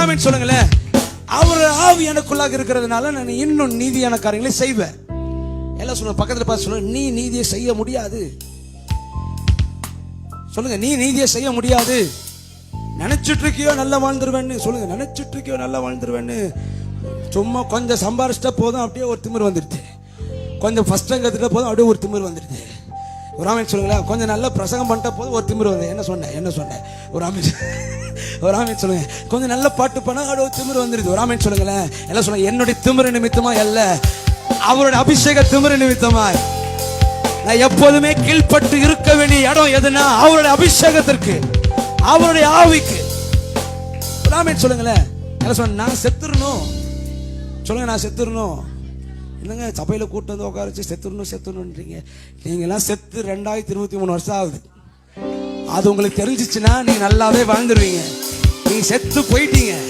ஆமென் சொல்லுங்களேன். அவர் ஆவி எனக்குள்ளாக இருக்கிறதுனால நான் இன்னும் நீதியான காரியங்களை செய்வேன். எல்லாம் சொல்லுங்க, பக்கத்துல பார்த்து சொல்லுங்க, நீ நீதியை செய்ய முடியாது. சொல்லுங்க, நீ நீதியை செய்ய முடியாது. நினைச்சிட்டு இருக்கியோ நல்லா வாழ்ந்துருவேன்னு சொல்லுங்க. நினைச்சிட்டு இருக்கியோ நல்லா வாழ்ந்துருவேன்னு. சும்மா கொஞ்சம் சம்பாரிச்சிட்டா போதும் அப்படியே ஒரு திமிர் வந்துடுது. கொஞ்சம் ஃபர்ஸ்ட் ரேங்க் எடுத்துட்டா போதும் அப்படியே ஒரு திமிர் வந்துடுது. ஒரு ஆமென் சொல்லுங்களேன். கொஞ்சம் நல்லா பிரசங்கம் பண்ணிட்டா போதும் ஒரு திமிர் வந்து என்ன சொன்னேன் ஒரு ஆமென் சொல்லுங்க. கொஞ்சம் நல்ல பாட்டு பண்ணா அப்படியே ஒரு திமிர் வந்துடுது. ஒரு ஆமென் சொல்லுங்களேன். எல்லாம் சொல்லுங்க, என்னுடைய திமிர் நிமித்தமா அல்ல, அவருடைய அபிஷேக திமிர் நிமித்தமாய். நான் எப்போதுமே கீழ்பட்டு இருக்க வேண்டிய இடம் எதுனா அவருடைய அபிஷேகத்திற்கு, அவருடைய ஆவிக்கு. ஆமென் சொல்லுங்களேன். என்ன சொன்ன, நான் செத்துறணும் சொல்லுங்க. நான் செத்துறணும் என்னங்க சபையில கூட்டு வந்து உட்கார வச்சு செத்துறணும்ன்றீங்க. நீங்க எல்லாம் செத்து 2023 வருஷம் ஆகுது. அது உங்களுக்கு தெரிஞ்சிச்சுன்னா நீங்க நல்லாவே வாழ்ந்துருவீங்க. நீங்க செத்து போயிட்டீங்க.